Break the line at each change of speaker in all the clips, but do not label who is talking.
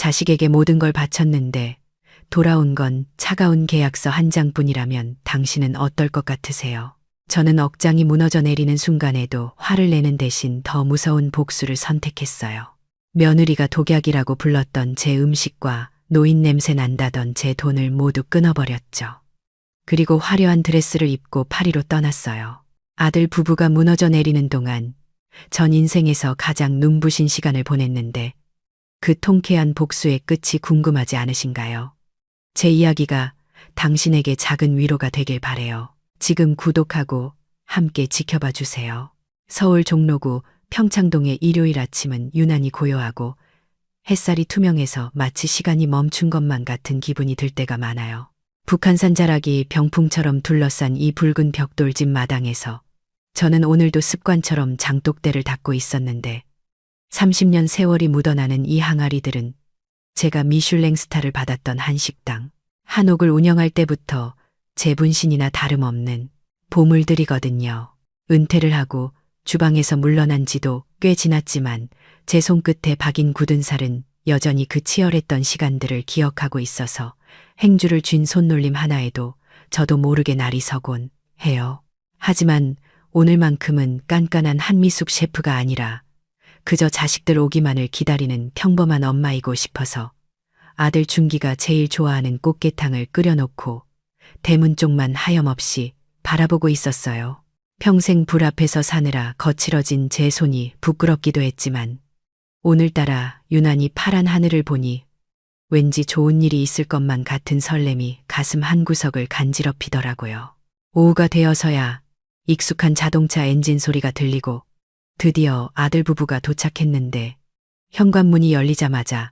자식에게 모든 걸 바쳤는데 돌아온 건 차가운 계약서 한 장뿐이라면 당신은 어떨 것 같으세요? 저는 억장이 무너져 내리는 순간에도 화를 내는 대신 더 무서운 복수를 선택했어요. 며느리가 독약이라고 불렀던 제 음식과 노인 냄새 난다던 제 돈을 모두 끊어버렸죠. 그리고 화려한 드레스를 입고 파리로 떠났어요. 아들 부부가 무너져 내리는 동안 전 인생에서 가장 눈부신 시간을 보냈는데 그 통쾌한 복수의 끝이 궁금하지 않으신가요? 제 이야기가 당신에게 작은 위로가 되길 바래요. 지금 구독하고 함께 지켜봐 주세요. 서울 종로구 평창동의 일요일 아침은 유난히 고요하고 햇살이 투명해서 마치 시간이 멈춘 것만 같은 기분이 들 때가 많아요. 북한산 자락이 병풍처럼 둘러싼 이 붉은 벽돌집 마당에서 저는 오늘도 습관처럼 장독대를 닦고 있었는데 30년 세월이 묻어나는 이 항아리들은 제가 미슐랭 스타를 받았던 한식당, 한옥을 운영할 때부터 제 분신이나 다름없는 보물들이거든요. 은퇴를 하고 주방에서 물러난 지도 꽤 지났지만 제 손끝에 박인 굳은 살은 여전히 그 치열했던 시간들을 기억하고 있어서 행주를 쥔 손놀림 하나에도 저도 모르게 날이 서곤 해요. 하지만 오늘만큼은 깐깐한 한미숙 셰프가 아니라 그저 자식들 오기만을 기다리는 평범한 엄마이고 싶어서 아들 준기가 제일 좋아하는 꽃게탕을 끓여놓고 대문 쪽만 하염없이 바라보고 있었어요. 평생 불 앞에서 사느라 거칠어진 제 손이 부끄럽기도 했지만 오늘따라 유난히 파란 하늘을 보니 왠지 좋은 일이 있을 것만 같은 설렘이 가슴 한구석을 간지럽히더라고요. 오후가 되어서야 익숙한 자동차 엔진 소리가 들리고 드디어 아들 부부가 도착했는데 현관문이 열리자마자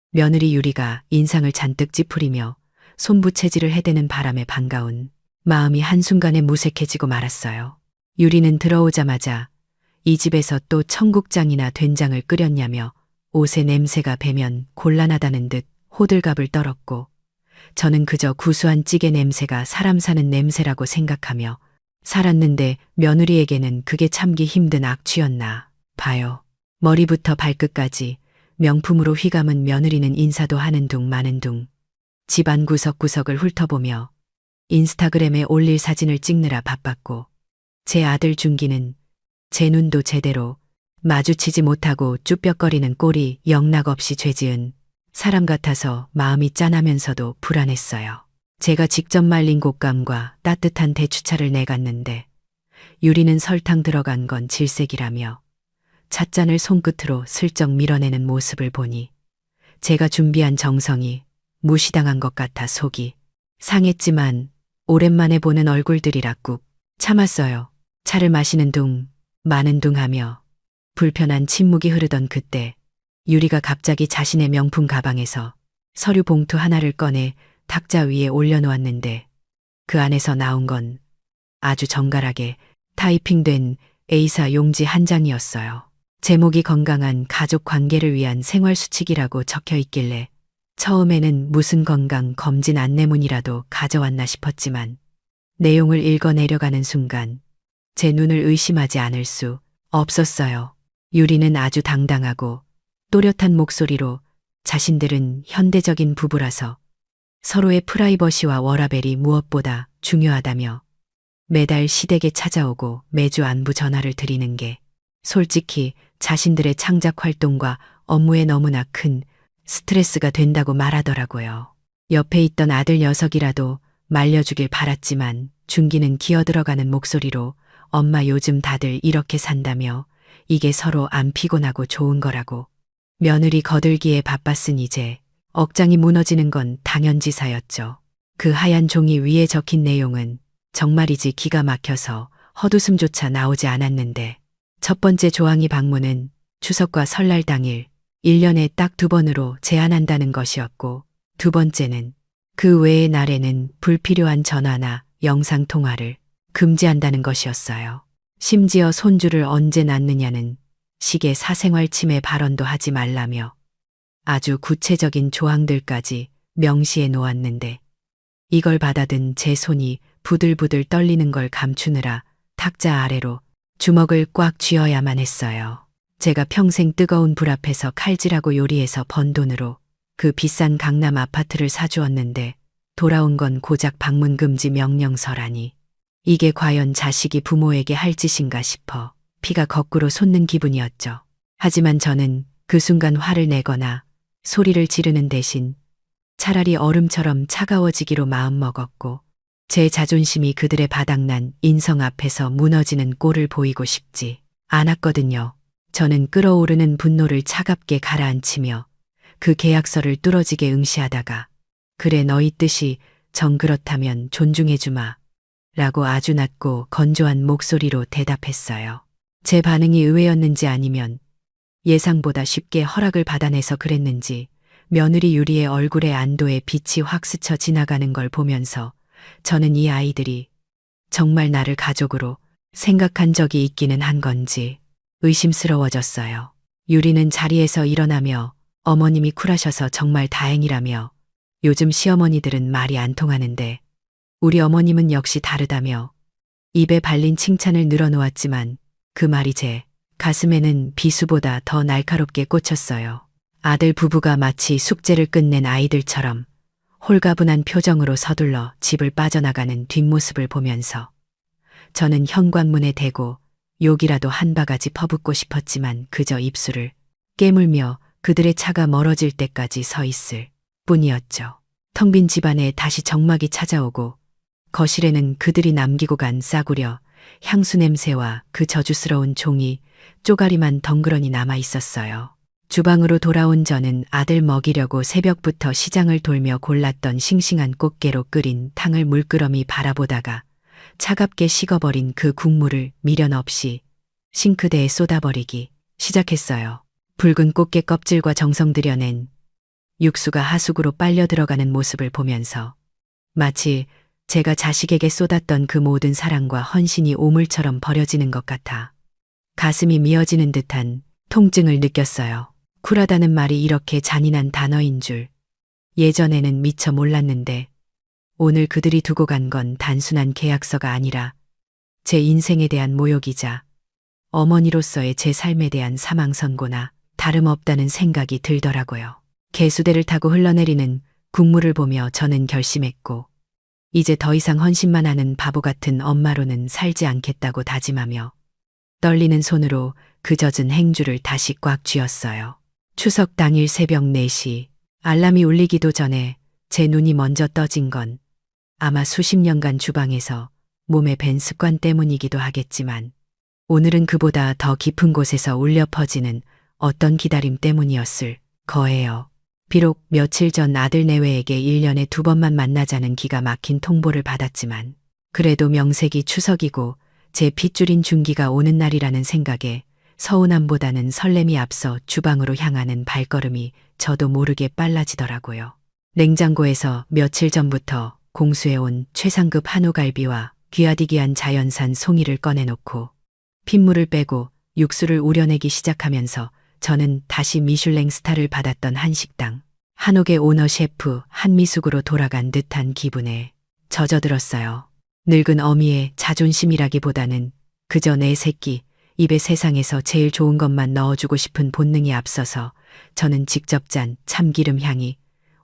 며느리 유리가 인상을 잔뜩 찌푸리며 손부채질을 해대는 바람에 반가운 마음이 한순간에 무색해지고 말았어요. 유리는 들어오자마자 이 집에서 또 청국장이나 된장을 끓였냐며 옷의 냄새가 배면 곤란하다는 듯 호들갑을 떨었고 저는 그저 구수한 찌개 냄새가 사람 사는 냄새라고 생각하며 살았는데 며느리에게는 그게 참기 힘든 악취였나 봐요. 머리부터 발끝까지 명품으로 휘감은 며느리는 인사도 하는 둥 마는 둥 집안 구석구석을 훑어보며 인스타그램에 올릴 사진을 찍느라 바빴고 제 아들 준기는 제 눈도 제대로 마주치지 못하고 쭈뼛거리는 꼴이 영락없이 죄지은 사람 같아서 마음이 짠하면서도 불안했어요. 제가 직접 말린 곶감과 따뜻한 대추차를 내갔는데 유리는 설탕 들어간 건 질색이라며 찻잔을 손끝으로 슬쩍 밀어내는 모습을 보니 제가 준비한 정성이 무시당한 것 같아 속이 상했지만 오랜만에 보는 얼굴들이라 꾹 참았어요. 차를 마시는 둥 마는 둥 하며 불편한 침묵이 흐르던 그때 유리가 갑자기 자신의 명품 가방에서 서류 봉투 하나를 꺼내 탁자 위에 올려놓았는데 그 안에서 나온 건 아주 정갈하게 타이핑된 A사 용지 한 장이었어요. 제목이 건강한 가족 관계를 위한 생활수칙이라고 적혀 있길래 처음에는 무슨 건강 검진 안내문이라도 가져왔나 싶었지만 내용을 읽어 내려가는 순간 제 눈을 의심하지 않을 수 없었어요. 유리는 아주 당당하고 또렷한 목소리로 자신들은 현대적인 부부라서 서로의 프라이버시와 워라밸이 무엇보다 중요하다며 매달 시댁에 찾아오고 매주 안부 전화를 드리는 게 솔직히 자신들의 창작 활동과 업무에 너무나 큰 스트레스가 된다고 말하더라고요. 옆에 있던 아들 녀석이라도 말려주길 바랐지만 준기는 기어들어가는 목소리로 엄마 요즘 다들 이렇게 산다며 이게 서로 안 피곤하고 좋은 거라고 며느리 거들기에 바빴으니 이제 억장이 무너지는 건 당연지사였죠. 그 하얀 종이 위에 적힌 내용은 정말이지 기가 막혀서 헛웃음조차 나오지 않았는데 첫 번째 조항이 방문은 추석과 설날 당일 1년에 딱 2번으로 제한한다는 것이었고 두 번째는 그 외의 날에는 불필요한 전화나 영상통화를 금지한다는 것이었어요. 심지어 손주를 언제 낳느냐는 식의 사생활 침해 발언도 하지 말라며 아주 구체적인 조항들까지 명시해 놓았는데 이걸 받아든 제 손이 부들부들 떨리는 걸 감추느라 탁자 아래로 주먹을 꽉 쥐어야만 했어요. 제가 평생 뜨거운 불 앞에서 칼질하고 요리해서 번 돈으로 그 비싼 강남 아파트를 사주었는데 돌아온 건 고작 방문 금지 명령서라니. 이게 과연 자식이 부모에게 할 짓인가 싶어 피가 거꾸로 솟는 기분이었죠. 하지만 저는 그 순간 화를 내거나 소리를 지르는 대신 차라리 얼음처럼 차가워지기로 마음먹었고, 제 자존심이 그들의 바닥난 인성 앞에서 무너지는 꼴을 보이고 싶지 않았거든요. 저는 끓어오르는 분노를 차갑게 가라앉히며 그 계약서를 뚫어지게 응시하다가 그래 너희 뜻이 정 그렇다면 존중해주마 라고 아주 낮고 건조한 목소리로 대답했어요. 제 반응이 의외였는지 아니면 예상보다 쉽게 허락을 받아내서 그랬는지 며느리 유리의 얼굴에 안도의 빛이 확 스쳐 지나가는 걸 보면서 저는 이 아이들이 정말 나를 가족으로 생각한 적이 있기는 한 건지 의심스러워졌어요. 유리는 자리에서 일어나며 어머님이 쿨하셔서 정말 다행이라며 요즘 시어머니들은 말이 안 통하는데 우리 어머님은 역시 다르다며 입에 발린 칭찬을 늘어놓았지만 그 말이 제 가슴에는 비수보다 더 날카롭게 꽂혔어요. 아들 부부가 마치 숙제를 끝낸 아이들처럼 홀가분한 표정으로 서둘러 집을 빠져나가는 뒷모습을 보면서 저는 현관문에 대고 욕이라도 한 바가지 퍼붓고 싶었지만 그저 입술을 깨물며 그들의 차가 멀어질 때까지 서 있을 뿐이었죠. 텅 빈 집안에 다시 정막이 찾아오고 거실에는 그들이 남기고 간 싸구려 향수 냄새와 그 저주스러운 종이 쪼가리만 덩그러니 남아 있었어요. 주방으로 돌아온 저는 아들 먹이려고 새벽부터 시장을 돌며 골랐던 싱싱한 꽃게로 끓인 탕을 물끄러미 바라보다가 차갑게 식어버린 그 국물을 미련 없이 싱크대에 쏟아버리기 시작했어요. 붉은 꽃게 껍질과 정성 들여낸 육수가 하수구로 빨려 들어가는 모습을 보면서 마치 제가 자식에게 쏟았던 그 모든 사랑과 헌신이 오물처럼 버려지는 것 같아 가슴이 미어지는 듯한 통증을 느꼈어요. 쿨하다는 말이 이렇게 잔인한 단어인 줄 예전에는 미처 몰랐는데 오늘 그들이 두고 간 건 단순한 계약서가 아니라 제 인생에 대한 모욕이자 어머니로서의 제 삶에 대한 사망선고나 다름없다는 생각이 들더라고요. 개수대를 타고 흘러내리는 국물을 보며 저는 결심했고 이제 더 이상 헌신만 하는 바보 같은 엄마로는 살지 않겠다고 다짐하며 떨리는 손으로 그 젖은 행주를 다시 꽉 쥐었어요. 추석 당일 새벽 4시 알람이 울리기도 전에 제 눈이 먼저 떠진 건 아마 수십 년간 주방에서 몸에 밴 습관 때문이기도 하겠지만 오늘은 그보다 더 깊은 곳에서 울려 퍼지는 어떤 기다림 때문이었을 거예요. 비록 며칠 전 아들 내외에게 1년에 2번만 만나자는 기가 막힌 통보를 받았지만 그래도 명색이 추석이고 제 핏줄인 준기가 오는 날이라는 생각에 서운함보다는 설렘이 앞서 주방으로 향하는 발걸음이 저도 모르게 빨라지더라고요. 냉장고에서 며칠 전부터 공수해온 최상급 한우갈비와 귀하디귀한 자연산 송이를 꺼내놓고 핏물을 빼고 육수를 우려내기 시작하면서 저는 다시 미슐랭 스타를 받았던 한식당 한옥의 오너 셰프 한미숙으로 돌아간 듯한 기분에 젖어들었어요. 늙은 어미의 자존심이라기보다는 그저 내 새끼 입에 세상에서 제일 좋은 것만 넣어주고 싶은 본능이 앞서서 저는 직접 짠 참기름 향이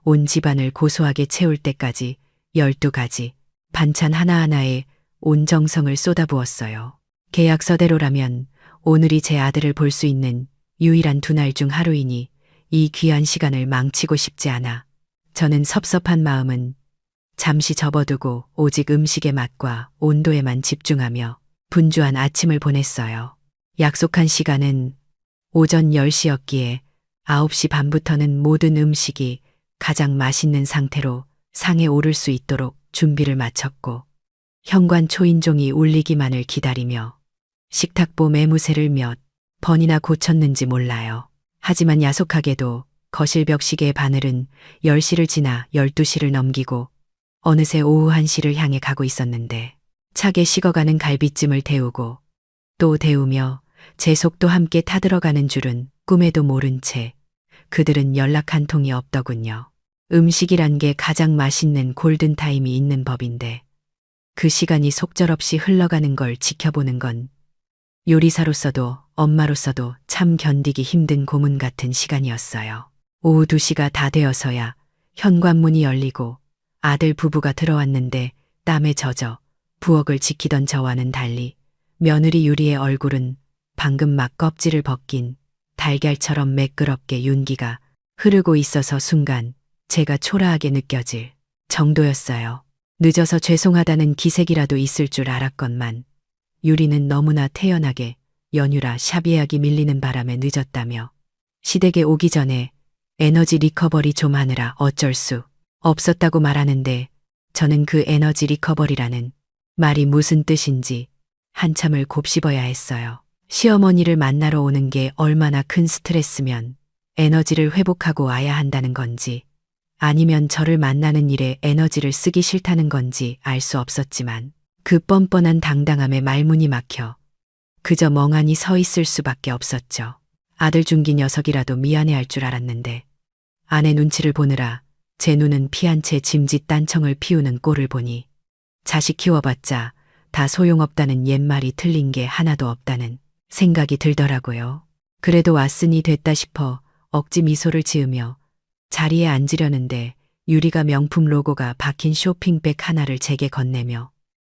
온 집안을 고소하게 채울 때까지 12가지 반찬 하나하나에 온 정성을 쏟아부었어요. 계약서대로라면 오늘이 제 아들을 볼 수 있는 유일한 2날 중 하루이니 이 귀한 시간을 망치고 싶지 않아 저는 섭섭한 마음은 잠시 접어두고 오직 음식의 맛과 온도에만 집중하며 분주한 아침을 보냈어요. 약속한 시간은 오전 10시였기에 9시 반부터는 모든 음식이 가장 맛있는 상태로 상에 오를 수 있도록 준비를 마쳤고 현관 초인종이 울리기만을 기다리며 식탁보 매무새를 몇 번이나 고쳤는지 몰라요. 하지만 야속하게도 거실 벽시계의 바늘은 10시를 지나 12시를 넘기고 어느새 오후 1시를 향해 가고 있었는데 차게 식어가는 갈비찜을 데우고 또 데우며 제 속도 함께 타들어가는 줄은 꿈에도 모른 채 그들은 연락 한 통이 없더군요. 음식이란 게 가장 맛있는 골든타임이 있는 법인데 그 시간이 속절없이 흘러가는 걸 지켜보는 건 요리사로서도 엄마로서도 참 견디기 힘든 고문 같은 시간이었어요. 오후 2시가 다 되어서야 현관문이 열리고 아들 부부가 들어왔는데 땀에 젖어 부엌을 지키던 저와는 달리 며느리 유리의 얼굴은 방금 막 껍질을 벗긴 달걀처럼 매끄럽게 윤기가 흐르고 있어서 순간 제가 초라하게 느껴질 정도였어요. 늦어서 죄송하다는 기색이라도 있을 줄 알았건만 유리는 너무나 태연하게 연유라 샵 예약이 밀리는 바람에 늦었다며 시댁에 오기 전에 에너지 리커버리 좀 하느라 어쩔 수 없었다고 말하는데 저는 그 에너지 리커버리라는 말이 무슨 뜻인지 한참을 곱씹어야 했어요. 시어머니를 만나러 오는 게 얼마나 큰 스트레스면 에너지를 회복하고 와야 한다는 건지 아니면 저를 만나는 일에 에너지를 쓰기 싫다는 건지 알 수 없었지만 그 뻔뻔한 당당함에 말문이 막혀 그저 멍하니 서 있을 수밖에 없었죠. 아들 중기 녀석이라도 미안해할 줄 알았는데 아내 눈치를 보느라 제 눈은 피한 채 짐짓 딴청을 피우는 꼴을 보니 자식 키워봤자 다 소용없다는 옛말이 틀린 게 하나도 없다는 생각이 들더라고요. 그래도 왔으니 됐다 싶어 억지 미소를 지으며 자리에 앉으려는데 유리가 명품 로고가 박힌 쇼핑백 하나를 제게 건네며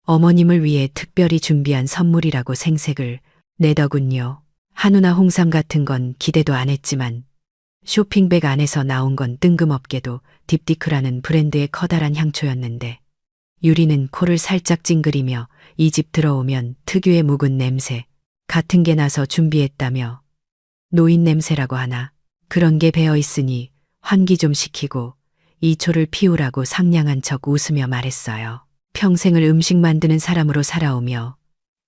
어머님을 위해 특별히 준비한 선물이라고 생색을 내더군요. 한우나 홍삼 같은 건 기대도 안 했지만 쇼핑백 안에서 나온 건 뜬금없게도 딥디크라는 브랜드의 커다란 향초였는데 유리는 코를 살짝 찡그리며 이 집 들어오면 특유의 묵은 냄새 같은 게 나서 준비했다며 노인 냄새라고 하나 그런 게 배어 있으니 환기 좀 시키고 이 초를 피우라고 상냥한 척 웃으며 말했어요. 평생을 음식 만드는 사람으로 살아오며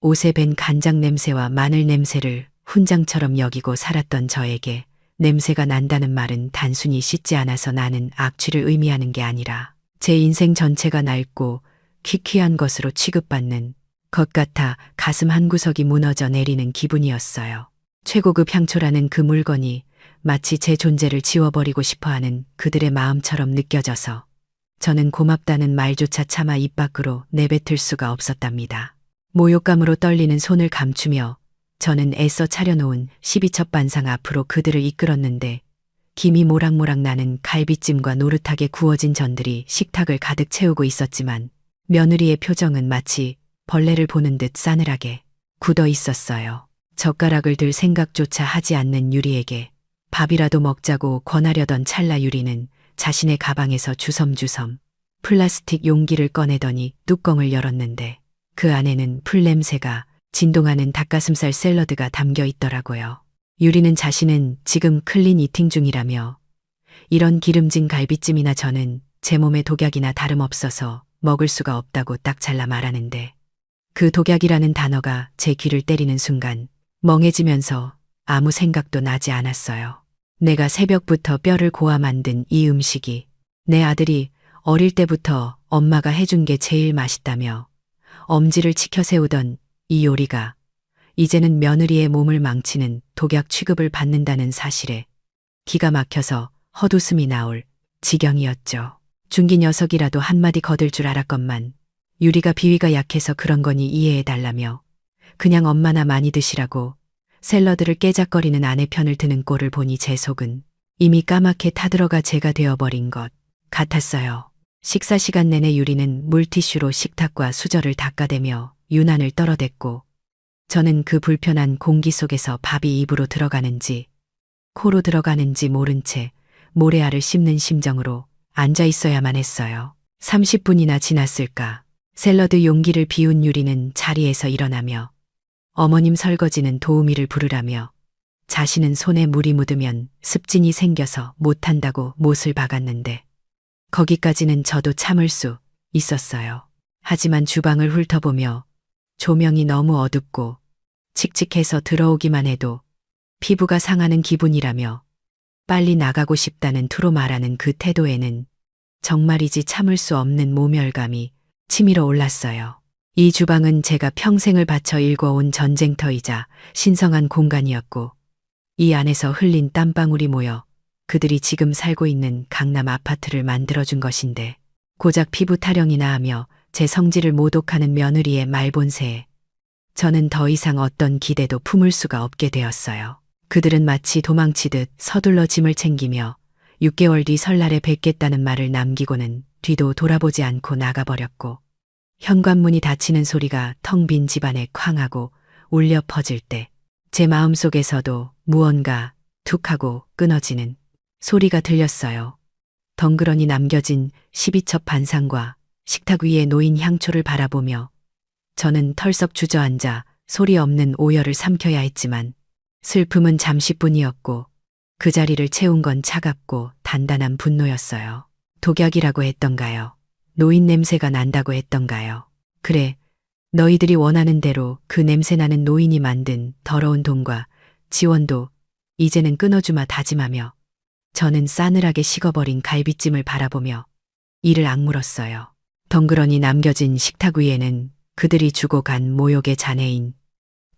옷에 밴 간장 냄새와 마늘 냄새를 훈장처럼 여기고 살았던 저에게 냄새가 난다는 말은 단순히 씻지 않아서 나는 악취를 의미하는 게 아니라 제 인생 전체가 낡고 퀴퀴한 것으로 취급받는 것 같아 가슴 한구석이 무너져 내리는 기분이었어요. 최고급 향초라는 그 물건이 마치 제 존재를 지워버리고 싶어하는 그들의 마음처럼 느껴져서 저는 고맙다는 말조차 차마 입 밖으로 내뱉을 수가 없었답니다. 모욕감으로 떨리는 손을 감추며 저는 애써 차려놓은 12첩 반상 앞으로 그들을 이끌었는데 김이 모락모락 나는 갈비찜과 노릇하게 구워진 전들이 식탁을 가득 채우고 있었지만 며느리의 표정은 마치 벌레를 보는 듯 싸늘하게 굳어 있었어요. 젓가락을 들 생각조차 하지 않는 유리에게 밥이라도 먹자고 권하려던 찰나 유리는 자신의 가방에서 주섬주섬 플라스틱 용기를 꺼내더니 뚜껑을 열었는데 그 안에는 풀냄새가 진동하는 닭가슴살 샐러드가 담겨 있더라고요. 유리는 자신은 지금 클린 이팅 중이라며 이런 기름진 갈비찜이나 저는 제 몸에 독약이나 다름없어서 먹을 수가 없다고 딱 잘라 말하는데 그 독약이라는 단어가 제 귀를 때리는 순간 멍해지면서 아무 생각도 나지 않았어요. 내가 새벽부터 뼈를 고아 만든 이 음식이 내 아들이 어릴 때부터 엄마가 해준 게 제일 맛있다며 엄지를 치켜세우던 이 요리가 이제는 며느리의 몸을 망치는 독약 취급을 받는다는 사실에 기가 막혀서 헛웃음이 나올 지경이었죠. 중기 녀석이라도 한마디 거들 줄 알았건만 유리가 비위가 약해서 그런 거니 이해해달라며 그냥 엄마나 많이 드시라고 샐러드를 깨작거리는 아내 편을 드는 꼴을 보니 제 속은 이미 까맣게 타들어가 재가 되어버린 것 같았어요. 식사 시간 내내 유리는 물티슈로 식탁과 수저를 닦아대며 유난을 떨어댔고 저는 그 불편한 공기 속에서 밥이 입으로 들어가는지 코로 들어가는지 모른 채 모래알을 씹는 심정으로 앉아 있어야만 했어요. 30분이나 지났을까. 샐러드 용기를 비운 유리는 자리에서 일어나며 어머님 설거지는 도우미를 부르라며 자신은 손에 물이 묻으면 습진이 생겨서 못한다고 못을 박았는데 거기까지는 저도 참을 수 있었어요. 하지만 주방을 훑어보며 조명이 너무 어둡고 칙칙해서 들어오기만 해도 피부가 상하는 기분이라며 빨리 나가고 싶다는 투로 말하는 그 태도에는 정말이지 참을 수 없는 모멸감이 치밀어 올랐어요. 이 주방은 제가 평생을 바쳐 일궈온 전쟁터이자 신성한 공간이었고 이 안에서 흘린 땀방울이 모여 그들이 지금 살고 있는 강남 아파트를 만들어준 것인데 고작 피부 타령이나 하며 제 성질을 모독하는 며느리의 말본세에 저는 더 이상 어떤 기대도 품을 수가 없게 되었어요. 그들은 마치 도망치듯 서둘러 짐을 챙기며 6개월 뒤 설날에 뵙겠다는 말을 남기고는 뒤도 돌아보지 않고 나가버렸고 현관문이 닫히는 소리가 텅 빈 집안에 쾅하고 울려 퍼질 때 제 마음속에서도 무언가 툭 하고 끊어지는 소리가 들렸어요. 덩그러니 남겨진 12첩 반상과 식탁 위에 놓인 향초를 바라보며 저는 털썩 주저앉아 소리 없는 오열을 삼켜야 했지만 슬픔은 잠시뿐이었고 그 자리를 채운 건 차갑고 단단한 분노였어요. 독약이라고 했던가요? 노인 냄새가 난다고 했던가요? 그래, 너희들이 원하는 대로 그 냄새나는 노인이 만든 더러운 돈과 지원도 이제는 끊어주마 다짐하며 저는 싸늘하게 식어버린 갈비찜을 바라보며 이를 악물었어요. 덩그러니 남겨진 식탁 위에는 그들이 주고 간 모욕의 잔해인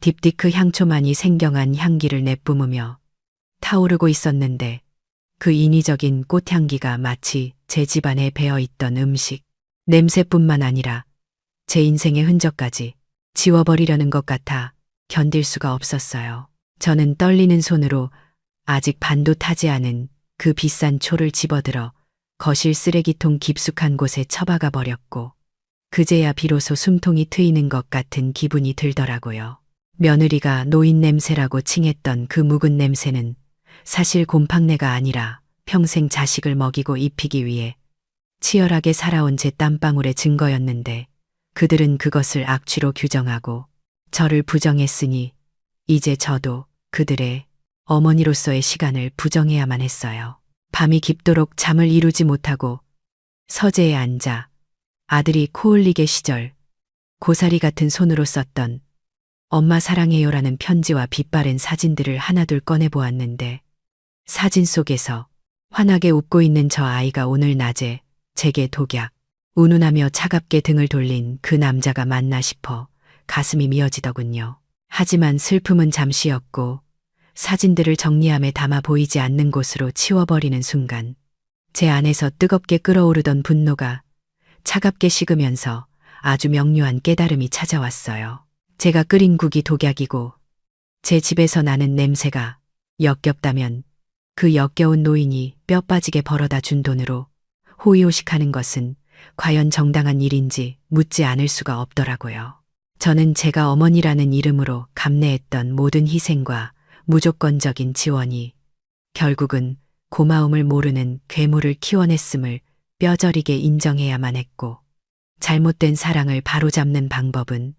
딥디크 향초만이 생경한 향기를 내뿜으며 타오르고 있었는데 그 인위적인 꽃향기가 마치 제 집안에 배어있던 음식, 냄새뿐만 아니라 제 인생의 흔적까지 지워버리려는 것 같아 견딜 수가 없었어요. 저는 떨리는 손으로 아직 반도 타지 않은 그 비싼 초를 집어들어 거실 쓰레기통 깊숙한 곳에 처박아 버렸고 그제야 비로소 숨통이 트이는 것 같은 기분이 들더라고요. 며느리가 노인 냄새라고 칭했던 그 묵은 냄새는 사실 곰팡내가 아니라 평생 자식을 먹이고 입히기 위해 치열하게 살아온 제 땀방울의 증거였는데 그들은 그것을 악취로 규정하고 저를 부정했으니 이제 저도 그들의 어머니로서의 시간을 부정해야만 했어요. 밤이 깊도록 잠을 이루지 못하고 서재에 앉아 아들이 코 흘리게 시절 고사리 같은 손으로 썼던 엄마 사랑해요라는 편지와 빛바랜 사진들을 하나둘 꺼내보았는데 사진 속에서 환하게 웃고 있는 저 아이가 오늘 낮에 제게 독약, 운운하며 차갑게 등을 돌린 그 남자가 맞나 싶어 가슴이 미어지더군요. 하지만 슬픔은 잠시였고 사진들을 정리함에 담아 보이지 않는 곳으로 치워버리는 순간 제 안에서 뜨겁게 끓어오르던 분노가 차갑게 식으면서 아주 명료한 깨달음이 찾아왔어요. 제가 끓인 국이 독약이고 제 집에서 나는 냄새가 역겹다면 그 역겨운 노인이 뼈 빠지게 벌어다 준 돈으로 호의호식하는 것은 과연 정당한 일인지 묻지 않을 수가 없더라고요. 저는 제가 어머니라는 이름으로 감내했던 모든 희생과 무조건적인 지원이 결국은 고마움을 모르는 괴물을 키워냈음을 뼈저리게 인정해야만 했고 잘못된 사랑을 바로잡는 방법은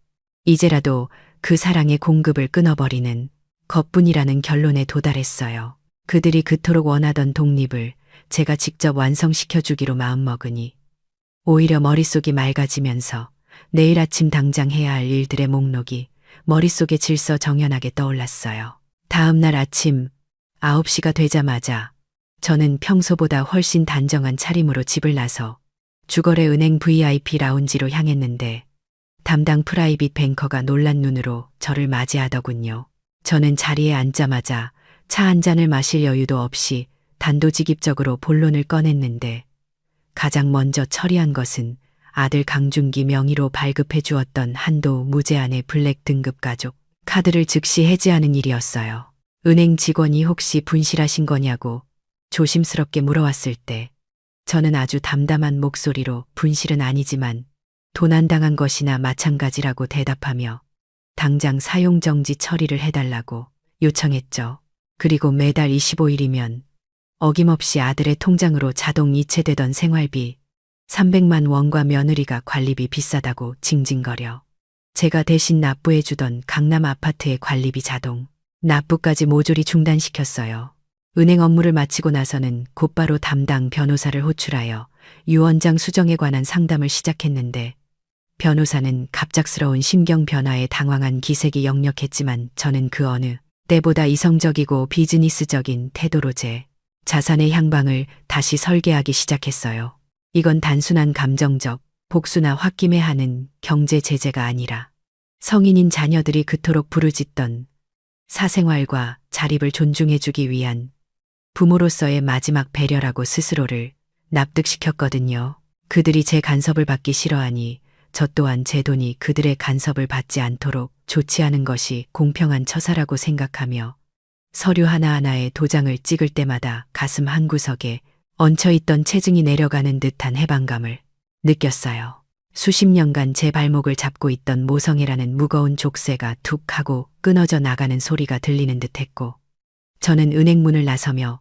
이제라도 그 사랑의 공급을 끊어버리는 것뿐이라는 결론에 도달했어요. 그들이 그토록 원하던 독립을 제가 직접 완성시켜주기로 마음먹으니 오히려 머릿속이 맑아지면서 내일 아침 당장 해야 할 일들의 목록이 머릿속에 질서정연하게 떠올랐어요. 다음 날 아침 9시가 되자마자 저는 평소보다 훨씬 단정한 차림으로 집을 나서 주거래 은행 VIP 라운지로 향했는데 담당 프라이빗 뱅커가 놀란 눈으로 저를 맞이하더군요. 저는 자리에 앉자마자 차 한 잔을 마실 여유도 없이 단도직입적으로 본론을 꺼냈는데 가장 먼저 처리한 것은 아들 강준기 명의로 발급해 주었던 한도 무제한의 블랙 등급 가족 카드를 즉시 해지하는 일이었어요. 은행 직원이 혹시 분실하신 거냐고 조심스럽게 물어왔을 때 저는 아주 담담한 목소리로 분실은 아니지만 도난당한 것이나 마찬가지라고 대답하며 당장 사용정지 처리를 해달라고 요청했죠. 그리고 매달 25일이면 어김없이 아들의 통장으로 자동 이체되던 생활비 300만 원과 며느리가 관리비 비싸다고 징징거려 제가 대신 납부해주던 강남 아파트의 관리비 자동 납부까지 모조리 중단시켰어요. 은행 업무를 마치고 나서는 곧바로 담당 변호사를 호출하여 유언장 수정에 관한 상담을 시작했는데 변호사는 갑작스러운 심경 변화에 당황한 기색이 역력했지만 저는 그 어느 때보다 이성적이고 비즈니스적인 태도로 제 자산의 향방을 다시 설계하기 시작했어요. 이건 단순한 감정적 복수나 홧김에 하는 경제 제재가 아니라 성인인 자녀들이 그토록 부르짖던 사생활과 자립을 존중해주기 위한 부모로서의 마지막 배려라고 스스로를 납득시켰거든요. 그들이 제 간섭을 받기 싫어하니 저 또한 제 돈이 그들의 간섭을 받지 않도록 조치하는 것이 공평한 처사라고 생각하며 서류 하나하나에 도장을 찍을 때마다 가슴 한구석에 얹혀있던 체증이 내려가는 듯한 해방감을 느꼈어요. 수십 년간 제 발목을 잡고 있던 모성애라는 무거운 족쇄가 툭 하고 끊어져 나가는 소리가 들리는 듯했고, 저는 은행문을 나서며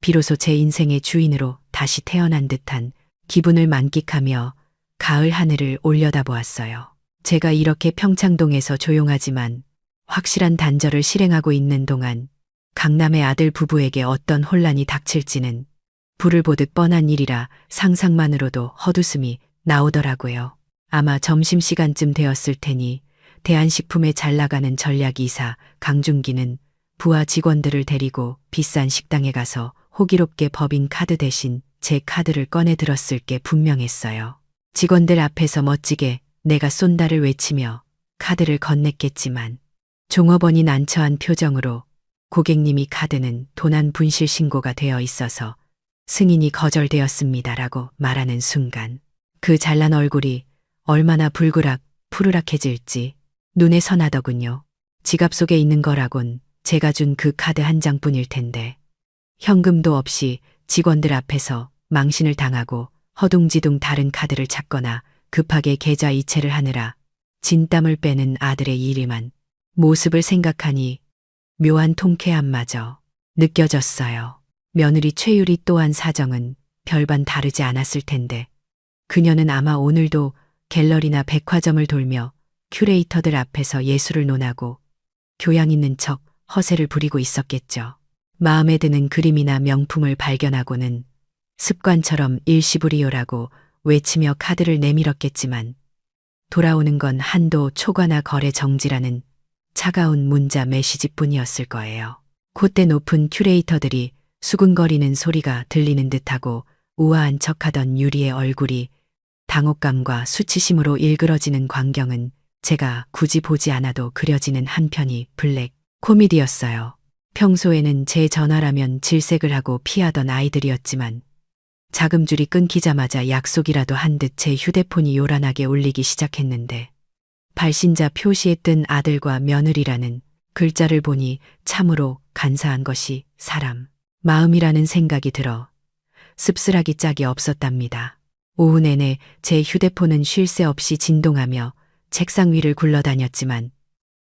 비로소 제 인생의 주인으로 다시 태어난 듯한 기분을 만끽하며 가을 하늘을 올려다보았어요. 제가 이렇게 평창동에서 조용하지만 확실한 단절을 실행하고 있는 동안 강남의 아들 부부에게 어떤 혼란이 닥칠지는 불을 보듯 뻔한 일이라 상상만으로도 헛웃음이 나오더라고요. 아마 점심시간쯤 되었을 테니 대한식품에 잘 나가는 전략이사 강준기는 부하 직원들을 데리고 비싼 식당에 가서 호기롭게 법인 카드 대신 제 카드를 꺼내 들었을 게 분명했어요. 직원들 앞에서 멋지게 내가 쏜다를 외치며 카드를 건넸겠지만 종업원이 난처한 표정으로 고객님이 카드는 도난 분실 신고가 되어 있어서 승인이 거절되었습니다라고 말하는 순간 그 잘난 얼굴이 얼마나 불그락 푸르락해질지 눈에 선하더군요. 지갑 속에 있는 거라곤 제가 준 그 카드 한 장뿐일 텐데 현금도 없이 직원들 앞에서 망신을 당하고 허둥지둥 다른 카드를 찾거나 급하게 계좌 이체를 하느라 진땀을 빼는 아들의 이름한 모습을 생각하니 묘한 통쾌함마저 느껴졌어요. 며느리 최유리 또한 사정은 별반 다르지 않았을 텐데 그녀는 아마 오늘도 갤러리나 백화점을 돌며 큐레이터들 앞에서 예술을 논하고 교양 있는 척 허세를 부리고 있었겠죠. 마음에 드는 그림이나 명품을 발견하고는 습관처럼 일시불이요라고 외치며 카드를 내밀었겠지만 돌아오는 건 한도 초과나 거래 정지라는 차가운 문자 메시지뿐이었을 거예요. 콧대 높은 큐레이터들이 수근거리는 소리가 들리는 듯하고 우아한 척하던 유리의 얼굴이 당혹감과 수치심으로 일그러지는 광경은 제가 굳이 보지 않아도 그려지는 한편이 블랙 코미디였어요. 평소에는 제 전화라면 질색을 하고 피하던 아이들이었지만 자금줄이 끊기자마자 약속이라도 한 듯 제 휴대폰이 요란하게 울리기 시작했는데 발신자 표시에 뜬 아들과 며느리라는 글자를 보니 참으로 간사한 것이 사람 마음이라는 생각이 들어 씁쓸하기 짝이 없었답니다. 오후 내내 제 휴대폰은 쉴 새 없이 진동하며 책상 위를 굴러다녔지만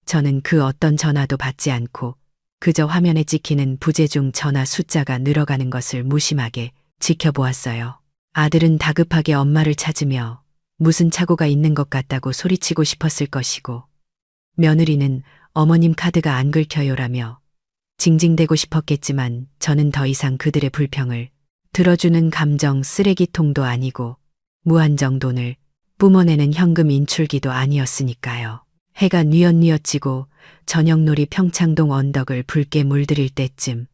저는 그 어떤 전화도 받지 않고 그저 화면에 찍히는 부재중 전화 숫자가 늘어가는 것을 무심하게 지켜보았어요. 아들은 다급하게 엄마를 찾으며 무슨 착오가 있는 것 같다고 소리치고 싶었을 것이고 며느리는 어머님 카드가 안 긁혀요라며 징징대고 싶었겠지만 저는 더 이상 그들의 불평을 들어주는 감정 쓰레기통도 아니고 무한정 돈을 뿜어내는 현금 인출기도 아니었으니까요. 해가 뉘엿뉘엿 지고 저녁놀이 평창동 언덕을 붉게 물들일 때쯤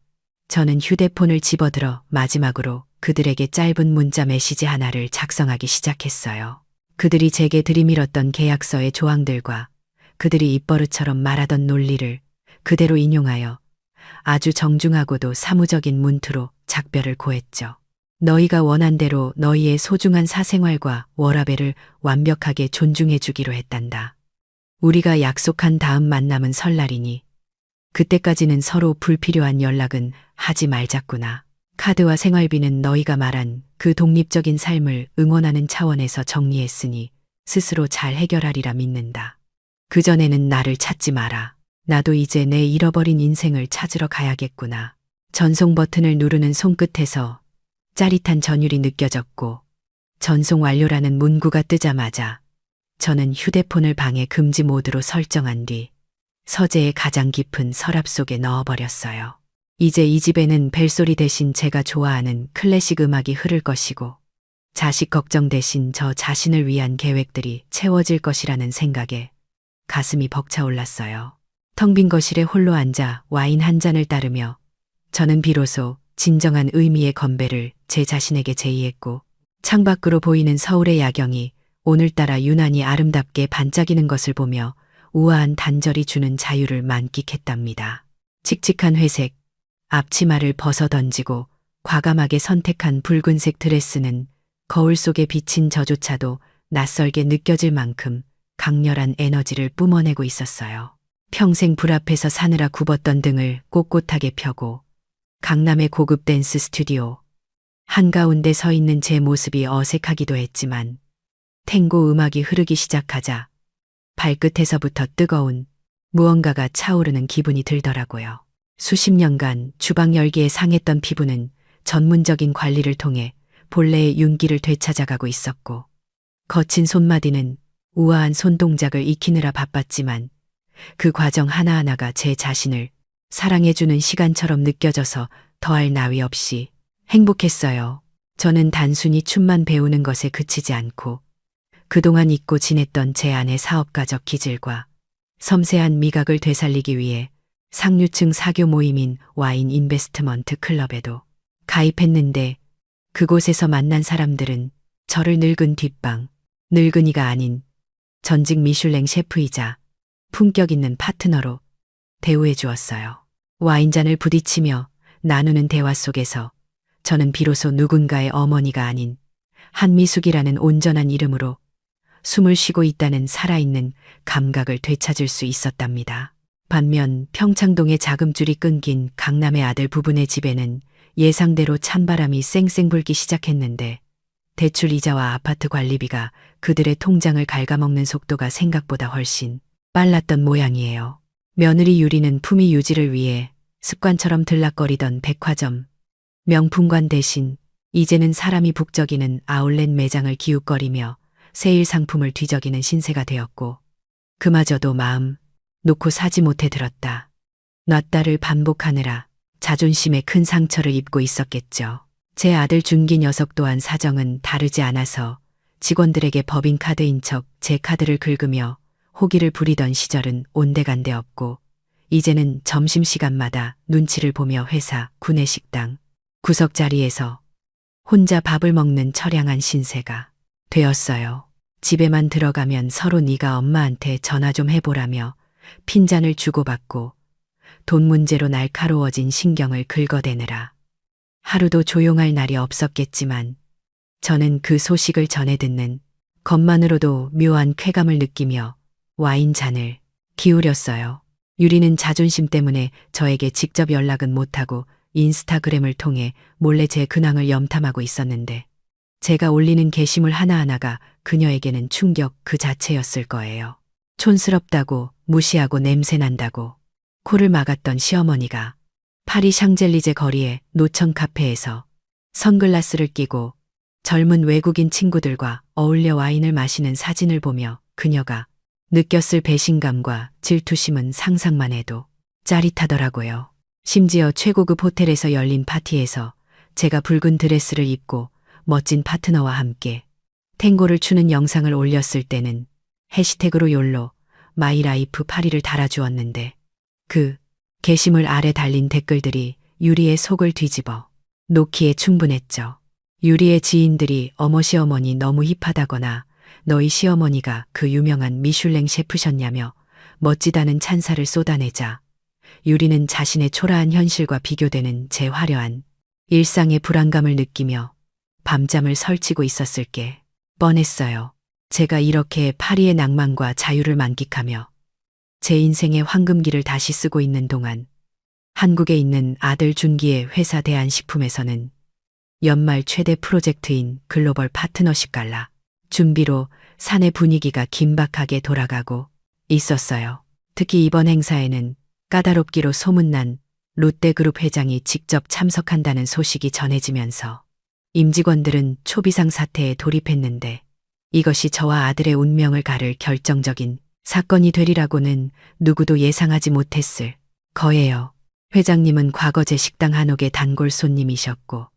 저는 휴대폰을 집어들어 마지막으로 그들에게 짧은 문자 메시지 하나를 작성하기 시작했어요. 그들이 제게 들이밀었던 계약서의 조항들과 그들이 입버릇처럼 말하던 논리를 그대로 인용하여 아주 정중하고도 사무적인 문투로 작별을 고했죠. 너희가 원한 대로 너희의 소중한 사생활과 워라밸을 완벽하게 존중해 주기로 했단다. 우리가 약속한 다음 만남은 설날이니 그때까지는 서로 불필요한 연락은 하지 말자꾸나. 카드와 생활비는 너희가 말한 그 독립적인 삶을 응원하는 차원에서 정리했으니 스스로 잘 해결하리라 믿는다. 그전에는 나를 찾지 마라. 나도 이제 내 잃어버린 인생을 찾으러 가야겠구나. 전송 버튼을 누르는 손끝에서 짜릿한 전율이 느껴졌고 전송 완료라는 문구가 뜨자마자 저는 휴대폰을 방해 금지 모드로 설정한 뒤 서재의 가장 깊은 서랍 속에 넣어버렸어요. 이제 이 집에는 벨소리 대신 제가 좋아하는 클래식 음악이 흐를 것이고 자식 걱정 대신 저 자신을 위한 계획들이 채워질 것이라는 생각에 가슴이 벅차올랐어요. 텅 빈 거실에 홀로 앉아 와인 한 잔을 따르며 저는 비로소 진정한 의미의 건배를 제 자신에게 제의했고 창밖으로 보이는 서울의 야경이 오늘따라 유난히 아름답게 반짝이는 것을 보며 우아한 단절이 주는 자유를 만끽했답니다. 칙칙한 회색 앞치마를 벗어던지고 과감하게 선택한 붉은색 드레스는 거울 속에 비친 저조차도 낯설게 느껴질 만큼 강렬한 에너지를 뿜어내고 있었어요. 평생 불 앞에서 사느라 굽었던 등을 꼿꼿하게 펴고 강남의 고급 댄스 스튜디오 한가운데 서 있는 제 모습이 어색하기도 했지만 탱고 음악이 흐르기 시작하자 발끝에서부터 뜨거운 무언가가 차오르는 기분이 들더라고요. 수십 년간 주방 열기에 상했던 피부는 전문적인 관리를 통해 본래의 윤기를 되찾아가고 있었고, 거친 손마디는 우아한 손동작을 익히느라 바빴지만 그 과정 하나하나가 제 자신을 사랑해주는 시간처럼 느껴져서 더할 나위 없이 행복했어요. 저는 단순히 춤만 배우는 것에 그치지 않고 그동안 잊고 지냈던 제 안의 사업가적 기질과 섬세한 미각을 되살리기 위해 상류층 사교 모임인 와인 인베스트먼트 클럽에도 가입했는데, 그곳에서 만난 사람들은 저를 늙은 뒷방, 늙은이가 아닌 전직 미슐랭 셰프이자 품격 있는 파트너로 대우해 주었어요. 와인잔을 부딪히며 나누는 대화 속에서 저는 비로소 누군가의 어머니가 아닌 한미숙이라는 온전한 이름으로 숨을 쉬고 있다는 살아있는 감각을 되찾을 수 있었답니다. 반면 평창동의 자금줄이 끊긴 강남의 아들 부부네 집에는 예상대로 찬바람이 쌩쌩 불기 시작했는데, 대출 이자와 아파트 관리비가 그들의 통장을 갉아먹는 속도가 생각보다 훨씬 빨랐던 모양이에요. 며느리 유리는 품위 유지를 위해 습관처럼 들락거리던 백화점 명품관 대신 이제는 사람이 북적이는 아울렛 매장을 기웃거리며 세일 상품을 뒤적이는 신세가 되었고, 그마저도 마음 놓고 사지 못해 들었다 놨다를 반복하느라 자존심에 큰 상처를 입고 있었겠죠. 제 아들 준기 녀석 또한 사정은 다르지 않아서 직원들에게 법인카드인 척 제 카드를 긁으며 호기를 부리던 시절은 온데간데 없고, 이제는 점심시간마다 눈치를 보며 회사 구내식당 구석자리에서 혼자 밥을 먹는 처량한 신세가 되었어요. 집에만 들어가면 서로 네가 엄마한테 전화 좀 해보라며 핀잔을 주고받고 돈 문제로 날카로워진 신경을 긁어대느라 하루도 조용할 날이 없었겠지만, 저는 그 소식을 전해 듣는 것만으로도 묘한 쾌감을 느끼며 와인잔을 기울였어요. 유리는 자존심 때문에 저에게 직접 연락은 못하고 인스타그램을 통해 몰래 제 근황을 염탐하고 있었는데, 제가 올리는 게시물 하나하나가 그녀에게는 충격 그 자체였을 거예요. 촌스럽다고, 무시하고 냄새난다고 코를 막았던 시어머니가 파리 샹젤리제 거리의 노천 카페에서 선글라스를 끼고 젊은 외국인 친구들과 어울려 와인을 마시는 사진을 보며 그녀가 느꼈을 배신감과 질투심은 상상만 해도 짜릿하더라고요. 심지어 최고급 호텔에서 열린 파티에서 제가 붉은 드레스를 입고 멋진 파트너와 함께 탱고를 추는 영상을 올렸을 때는 해시태그로 욜로 마이라이프 파리를 달아주었는데, 그 게시물 아래 달린 댓글들이 유리의 속을 뒤집어 놓기에 충분했죠. 유리의 지인들이 어머 시어머니 너무 힙하다거나 너희 시어머니가 그 유명한 미슐랭 셰프셨냐며 멋지다는 찬사를 쏟아내자, 유리는 자신의 초라한 현실과 비교되는 제 화려한 일상의 불안감을 느끼며 밤잠을 설치고 있었을 게 뻔했어요. 제가 이렇게 파리의 낭만과 자유를 만끽하며 제 인생의 황금기를 다시 쓰고 있는 동안 한국에 있는 아들 준기의 회사 대한식품에서는 연말 최대 프로젝트인 글로벌 파트너십 갈라 준비로 사내 분위기가 긴박하게 돌아가고 있었어요. 특히 이번 행사에는 까다롭기로 소문난 롯데그룹 회장이 직접 참석한다는 소식이 전해지면서 임직원들은 초비상 사태에 돌입했는데, 이것이 저와 아들의 운명을 가를 결정적인 사건이 되리라고는 누구도 예상하지 못했을 거예요. 회장님은 과거 제 식당 한옥의 단골 손님이셨고,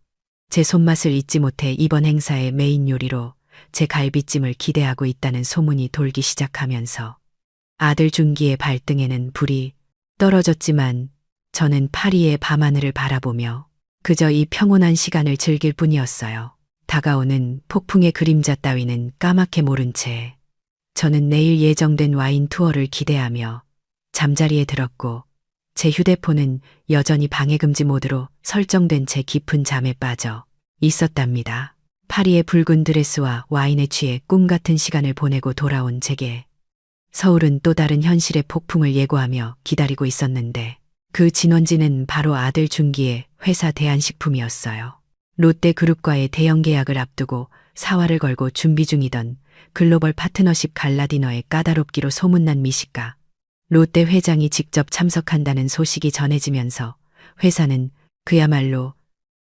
제 손맛을 잊지 못해 이번 행사의 메인 요리로 제 갈비찜을 기대하고 있다는 소문이 돌기 시작하면서 아들 준기의 발등에는 불이 떨어졌지만, 저는 파리의 밤하늘을 바라보며 그저 이 평온한 시간을 즐길 뿐이었어요. 다가오는 폭풍의 그림자 따위는 까맣게 모른 채 저는 내일 예정된 와인 투어를 기대하며 잠자리에 들었고, 제 휴대폰은 여전히 방해금지 모드로 설정된 채 깊은 잠에 빠져 있었답니다. 파리의 붉은 드레스와 와인에 취해 꿈같은 시간을 보내고 돌아온 제게 서울은 또 다른 현실의 폭풍을 예고하며 기다리고 있었는데, 그 진원지는 바로 아들 준기의 회사 대한식품이었어요. 롯데그룹과의 대형 계약을 앞두고 사활을 걸고 준비 중이던 글로벌 파트너십 갈라 디너에 까다롭기로 소문난 미식가 롯데 회장이 직접 참석한다는 소식이 전해지면서 회사는 그야말로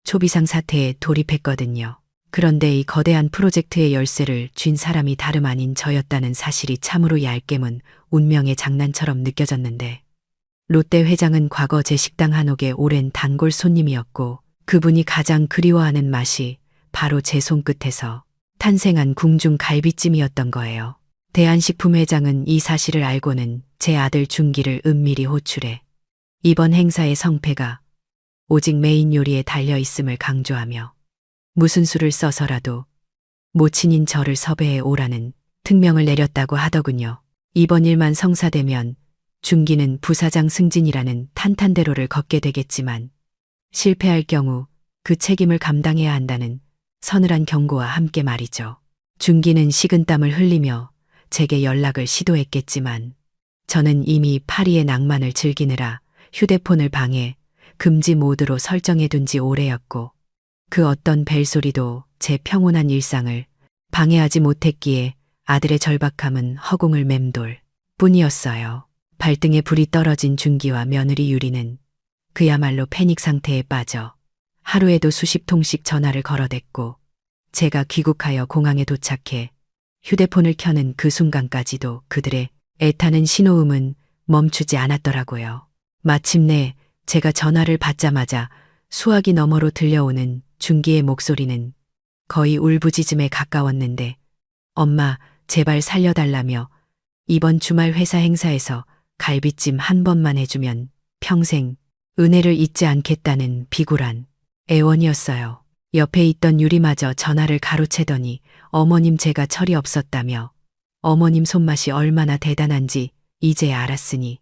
초비상 사태에 돌입했거든요. 그런데 이 거대한 프로젝트의 열쇠를 쥔 사람이 다름 아닌 저였다는 사실이 참으로 얄깨문 운명의 장난처럼 느껴졌는데, 롯데 회장은 과거 제 식당 한옥의 오랜 단골 손님이었고, 그분이 가장 그리워하는 맛이 바로 제 손끝에서 탄생한 궁중 갈비찜이었던 거예요. 대한식품 회장은 이 사실을 알고는 제 아들 준기를 은밀히 호출해 이번 행사의 성패가 오직 메인 요리에 달려 있음을 강조하며 무슨 수를 써서라도 모친인 저를 섭외해 오라는 특명을 내렸다고 하더군요. 이번 일만 성사되면 준기는 부사장 승진이라는 탄탄대로를 걷게 되겠지만, 실패할 경우 그 책임을 감당해야 한다는 서늘한 경고와 함께 말이죠. 준기는 식은땀을 흘리며 제게 연락을 시도했겠지만, 저는 이미 파리의 낭만을 즐기느라 휴대폰을 방에 금지 모드로 설정해둔 지 오래였고, 그 어떤 벨소리도 제 평온한 일상을 방해하지 못했기에 아들의 절박함은 허공을 맴돌 뿐이었어요. 발등에 불이 떨어진 준기와 며느리 유리는 그야말로 패닉 상태에 빠져 하루에도 수십 통씩 전화를 걸어댔고, 제가 귀국하여 공항에 도착해 휴대폰을 켜는 그 순간까지도 그들의 애타는 신호음은 멈추지 않았더라고요. 마침내 제가 전화를 받자마자 수화기 너머로 들려오는 준기의 목소리는 거의 울부짖음에 가까웠는데, 엄마, 제발 살려달라며 이번 주말 회사 행사에서 갈비찜 한 번만 해주면 평생 은혜를 잊지 않겠다는 비굴한 애원이었어요. 옆에 있던 유리마저 전화를 가로채더니 어머님 제가 철이 없었다며 어머님 손맛이 얼마나 대단한지 이제야 알았으니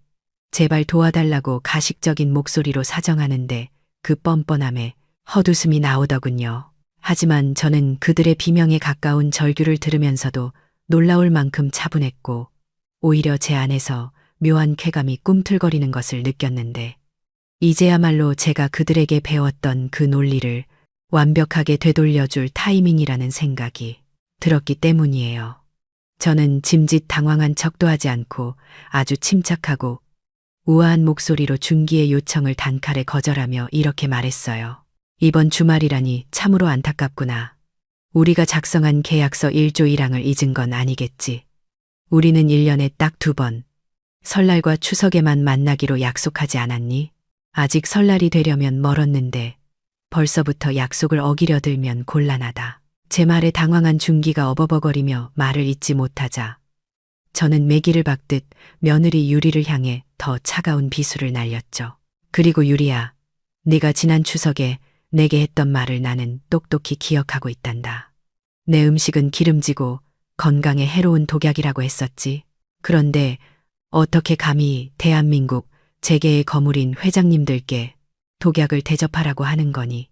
제발 도와달라고 가식적인 목소리로 사정하는데 그 뻔뻔함에 헛웃음이 나오더군요. 하지만 저는 그들의 비명에 가까운 절규를 들으면서도 놀라울 만큼 차분했고, 오히려 제 안에서 묘한 쾌감이 꿈틀거리는 것을 느꼈는데, 이제야말로 제가 그들에게 배웠던 그 논리를 완벽하게 되돌려줄 타이밍이라는 생각이 들었기 때문이에요. 저는 짐짓 당황한 척도 하지 않고 아주 침착하고 우아한 목소리로 준기의 요청을 단칼에 거절하며 이렇게 말했어요. 이번 주말이라니 참으로 안타깝구나. 우리가 작성한 계약서 1조 1항을 잊은 건 아니겠지. 우리는 1년에 딱 2번, 설날과 추석에만 만나기로 약속하지 않았니? 아직 설날이 되려면 멀었는데 벌써부터 약속을 어기려 들면 곤란하다. 제 말에 당황한 준기가 어버버거리며 말을 잇지 못하자 저는 매기를 박듯 며느리 유리를 향해 더 차가운 비수를 날렸죠. 그리고 유리야, 네가 지난 추석에 내게 했던 말을 나는 똑똑히 기억하고 있단다. 내 음식은 기름지고 건강에 해로운 독약이라고 했었지. 그런데 어떻게 감히 대한민국 재계의 거물인 회장님들께 독약을 대접하라고 하는 거니?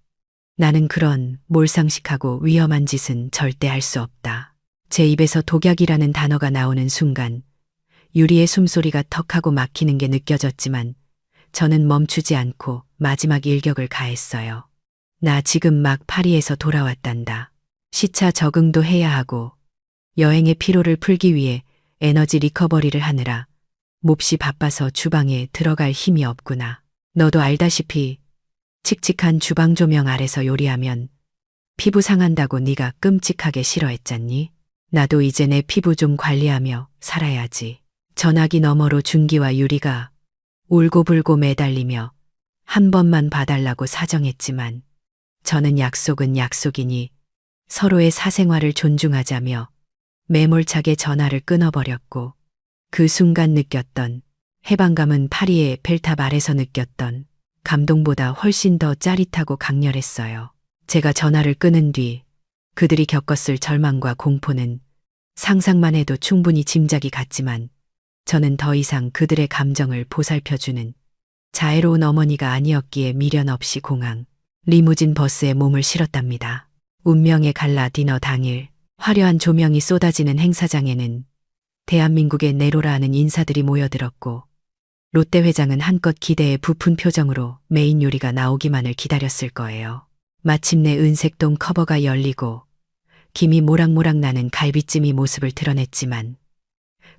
나는 그런 몰상식하고 위험한 짓은 절대 할 수 없다. 제 입에서 독약이라는 단어가 나오는 순간 유리의 숨소리가 턱하고 막히는 게 느껴졌지만 저는 멈추지 않고 마지막 일격을 가했어요. 나 지금 막 파리에서 돌아왔단다. 시차 적응도 해야 하고 여행의 피로를 풀기 위해 에너지 리커버리를 하느라 몹시 바빠서 주방에 들어갈 힘이 없구나. 너도 알다시피 칙칙한 주방 조명 아래서 요리하면 피부 상한다고 네가 끔찍하게 싫어했잖니? 나도 이제 내 피부 좀 관리하며 살아야지. 전화기 너머로 준기와 유리가 울고불고 매달리며 한 번만 봐달라고 사정했지만 저는 약속은 약속이니 서로의 사생활을 존중하자며 매몰차게 전화를 끊어버렸고, 그 순간 느꼈던 해방감은 파리의 벨탑 아래서 느꼈던 감동보다 훨씬 더 짜릿하고 강렬했어요. 제가 전화를 끊은 뒤 그들이 겪었을 절망과 공포는 상상만 해도 충분히 짐작이 갔지만 저는 더 이상 그들의 감정을 보살펴주는 자애로운 어머니가 아니었기에 미련 없이 공항 리무진 버스에 몸을 실었답니다. 운명의 갈라 디너 당일 화려한 조명이 쏟아지는 행사장에는 대한민국의 네로라는 인사들이 모여들었고, 롯데 회장은 한껏 기대에 부푼 표정으로 메인 요리가 나오기만을 기다렸을 거예요. 마침내 은색동 커버가 열리고 김이 모락모락 나는 갈비찜이 모습을 드러냈지만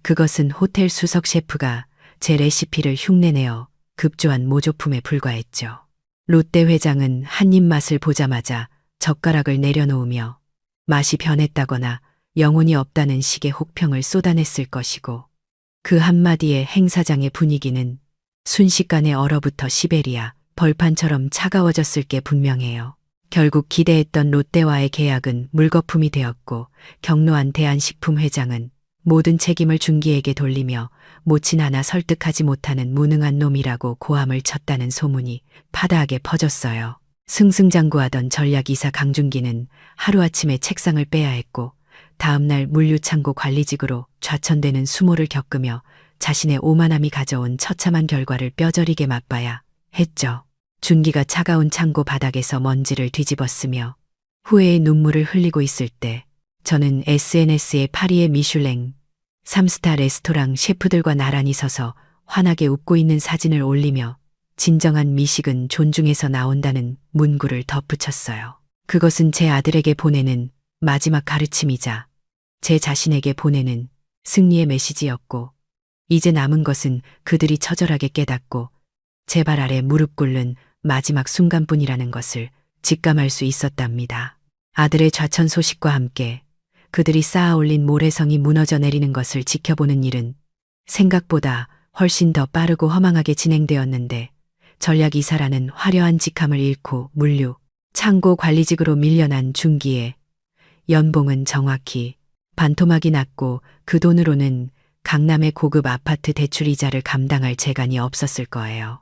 그것은 호텔 수석 셰프가 제 레시피를 흉내내어 급조한 모조품에 불과했죠. 롯데 회장은 한 입 맛을 보자마자 젓가락을 내려놓으며 맛이 변했다거나 영혼이 없다는 식의 혹평을 쏟아냈을 것이고 그 한마디에 행사장의 분위기는 순식간에 얼어붙어 시베리아 벌판처럼 차가워졌을 게 분명해요. 결국 기대했던 롯데와의 계약은 물거품이 되었고 경로한 대한식품회장은 모든 책임을 준기에게 돌리며 모친 하나 설득하지 못하는 무능한 놈이라고 고함을 쳤다는 소문이 파다하게 퍼졌어요. 승승장구하던 전략이사 강준기는 하루아침에 책상을 빼야 했고 다음날 물류창고 관리직으로 좌천되는 수모를 겪으며 자신의 오만함이 가져온 처참한 결과를 뼈저리게 맛봐야 했죠. 준기가 차가운 창고 바닥에서 먼지를 뒤집었으며 후회의 눈물을 흘리고 있을 때 저는 SNS에 파리의 미슐랭 3스타 레스토랑 셰프들과 나란히 서서 환하게 웃고 있는 사진을 올리며 진정한 미식은 존중에서 나온다는 문구를 덧붙였어요. 그것은 제 아들에게 보내는 마지막 가르침이자 제 자신에게 보내는 승리의 메시지였고 이제 남은 것은 그들이 처절하게 깨닫고 제 발 아래 무릎 꿇는 마지막 순간뿐이라는 것을 직감할 수 있었답니다. 아들의 좌천 소식과 함께 그들이 쌓아올린 모래성이 무너져 내리는 것을 지켜보는 일은 생각보다 훨씬 더 빠르고 허망하게 진행되었는데 전략이사라는 화려한 직함을 잃고 물류, 창고 관리직으로 밀려난 준기의 연봉은 정확히 반토막이 났고 그 돈으로는 강남의 고급 아파트 대출 이자를 감당할 재간이 없었을 거예요.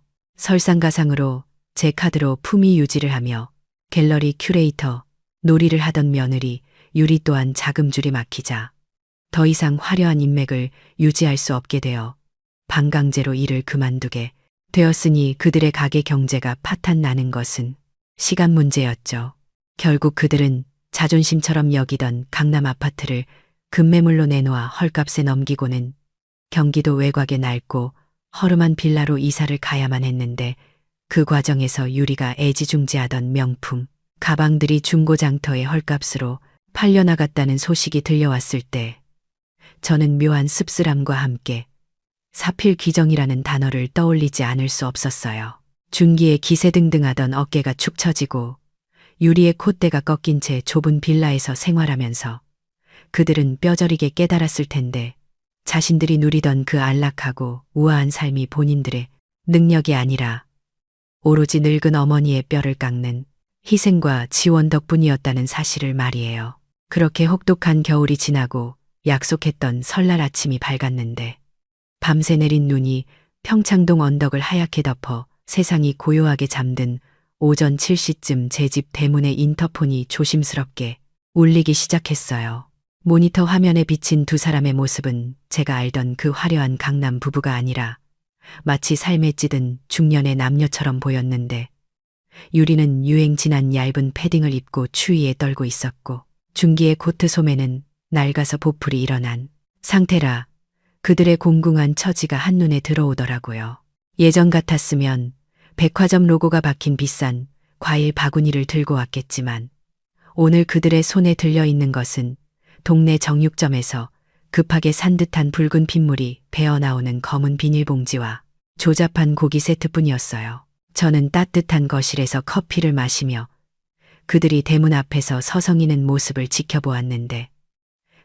설상가상으로 제 카드로 품위 유지를 하며 갤러리 큐레이터, 놀이를 하던 며느리 유리 또한 자금줄이 막히자 더 이상 화려한 인맥을 유지할 수 없게 되어 반강제로 일을 그만두게 되었으니 그들의 가게 경제가 파탄 나는 것은 시간 문제였죠. 결국 그들은 자존심처럼 여기던 강남 아파트를 급매물로 내놓아 헐값에 넘기고는 경기도 외곽의 낡고 허름한 빌라로 이사를 가야만 했는데 그 과정에서 유리가 애지중지하던 명품 가방들이 중고장터의 헐값으로 팔려나갔다는 소식이 들려왔을 때 저는 묘한 씁쓸함과 함께 사필귀정이라는 단어를 떠올리지 않을 수 없었어요. 준기에 기세등등하던 어깨가 축 처지고 유리의 콧대가 꺾인 채 좁은 빌라에서 생활하면서 그들은 뼈저리게 깨달았을 텐데 자신들이 누리던 그 안락하고 우아한 삶이 본인들의 능력이 아니라 오로지 늙은 어머니의 뼈를 깎는 희생과 지원 덕분이었다는 사실을 말이에요. 그렇게 혹독한 겨울이 지나고 약속했던 설날 아침이 밝았는데 밤새 내린 눈이 평창동 언덕을 하얗게 덮어 세상이 고요하게 잠든 오전 7시쯤 제 집 대문의 인터폰이 조심스럽게 울리기 시작했어요. 모니터 화면에 비친 두 사람의 모습은 제가 알던 그 화려한 강남 부부가 아니라 마치 삶에 찌든 중년의 남녀처럼 보였는데 유리는 유행 지난 얇은 패딩을 입고 추위에 떨고 있었고 준기의 코트 소매는 낡아서 보풀이 일어난 상태라 그들의 공궁한 처지가 한눈에 들어오더라고요. 예전 같았으면 백화점 로고가 박힌 비싼 과일 바구니를 들고 왔겠지만 오늘 그들의 손에 들려있는 것은 동네 정육점에서 급하게 산 듯한 붉은 핏물이 배어나오는 검은 비닐봉지와 조잡한 고기 세트뿐이었어요. 저는 따뜻한 거실에서 커피를 마시며 그들이 대문 앞에서 서성이는 모습을 지켜보았는데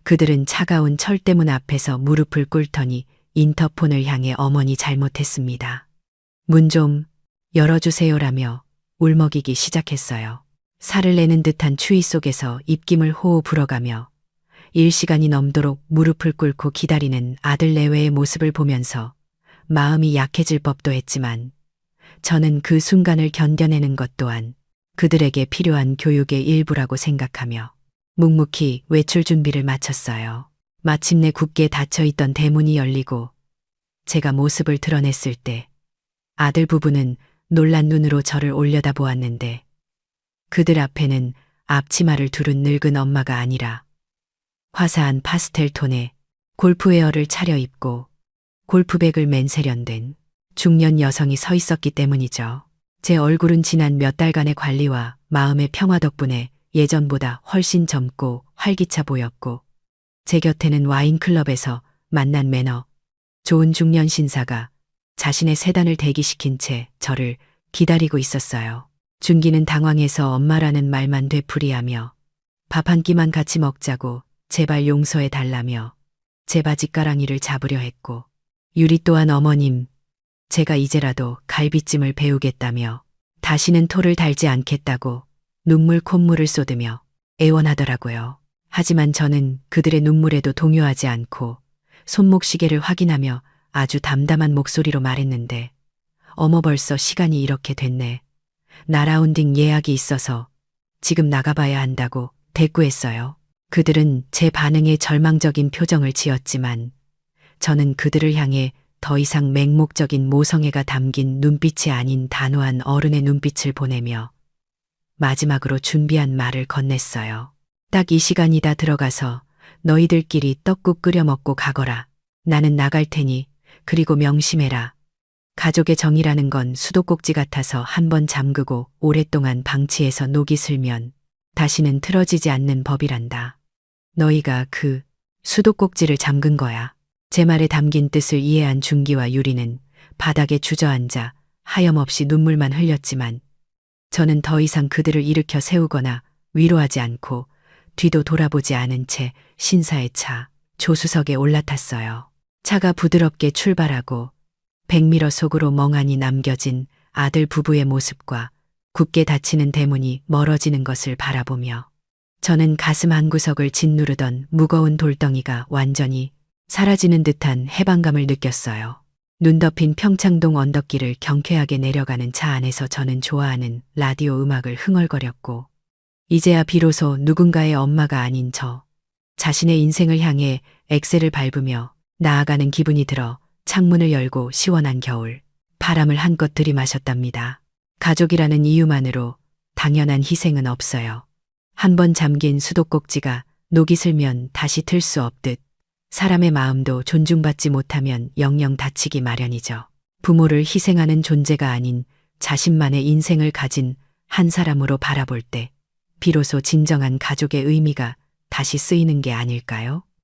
그들은 차가운 철대문 앞에서 무릎을 꿇더니 인터폰을 향해 어머니 잘못했습니다. 문 좀 열어주세요라며 울먹이기 시작했어요. 살을 내는 듯한 추위 속에서 입김을 호호 불어가며 일시간이 넘도록 무릎을 꿇고 기다리는 아들 내외의 모습을 보면서 마음이 약해질 법도 했지만 저는 그 순간을 견뎌내는 것 또한 그들에게 필요한 교육의 일부라고 생각하며 묵묵히 외출 준비를 마쳤어요. 마침내 굳게 닫혀있던 대문이 열리고 제가 모습을 드러냈을 때 아들 부부는 놀란 눈으로 저를 올려다보았는데 그들 앞에는 앞치마를 두른 늙은 엄마가 아니라 화사한 파스텔 톤의 골프웨어를 차려입고 골프백을 맨 세련된 중년 여성이 서 있었기 때문이죠. 제 얼굴은 지난 몇 달간의 관리와 마음의 평화 덕분에 예전보다 훨씬 젊고 활기차 보였고, 제 곁에는 와인클럽에서 만난 매너 좋은 중년 신사가 자신의 세단을 대기시킨 채 저를 기다리고 있었어요. 준기는 당황해서 엄마라는 말만 되풀이하며 밥 한 끼만 같이 먹자고 제발 용서해 달라며 제 바지가랑이를 잡으려 했고, 유리 또한 어머님, 제가 이제라도 갈비찜을 배우겠다며 다시는 토를 달지 않겠다고 눈물 콧물을 쏟으며 애원하더라고요. 하지만 저는 그들의 눈물에도 동요하지 않고 손목시계를 확인하며 아주 담담한 목소리로 말했는데, 어머 벌써 시간이 이렇게 됐네. 나 라운딩 예약이 있어서 지금 나가봐야 한다고 대꾸했어요. 그들은 제 반응에 절망적인 표정을 지었지만 저는 그들을 향해 더 이상 맹목적인 모성애가 담긴 눈빛이 아닌 단호한 어른의 눈빛을 보내며 마지막으로 준비한 말을 건넸어요. 딱 이 시간이다. 들어가서 너희들끼리 떡국 끓여 먹고 가거라. 나는 나갈 테니 그리고 명심해라. 가족의 정이라는 건 수도꼭지 같아서 한번 잠그고 오랫동안 방치해서 녹이 슬면 다시는 틀어지지 않는 법이란다. 너희가 그 수도꼭지를 잠근 거야. 제 말에 담긴 뜻을 이해한 준기와 유리는 바닥에 주저앉아 하염없이 눈물만 흘렸지만 저는 더 이상 그들을 일으켜 세우거나 위로하지 않고 뒤도 돌아보지 않은 채 신사의 차 조수석에 올라탔어요. 차가 부드럽게 출발하고 백미러 속으로 멍하니 남겨진 아들 부부의 모습과 굳게 닫히는 대문이 멀어지는 것을 바라보며 저는 가슴 한구석을 짓누르던 무거운 돌덩이가 완전히 사라지는 듯한 해방감을 느꼈어요. 눈 덮인 평창동 언덕길을 경쾌하게 내려가는 차 안에서 저는 좋아하는 라디오 음악을 흥얼거렸고, 이제야 비로소 누군가의 엄마가 아닌 저 자신의 인생을 향해 엑셀을 밟으며 나아가는 기분이 들어 창문을 열고 시원한 겨울 바람을 한껏 들이마셨답니다. 가족이라는 이유만으로 당연한 희생은 없어요. 한번 잠긴 수도꼭지가 녹이 슬면 다시 틀 수 없듯 사람의 마음도 존중받지 못하면 영영 다치기 마련이죠. 부모를 희생하는 존재가 아닌 자신만의 인생을 가진 한 사람으로 바라볼 때 비로소 진정한 가족의 의미가 다시 쓰이는 게 아닐까요?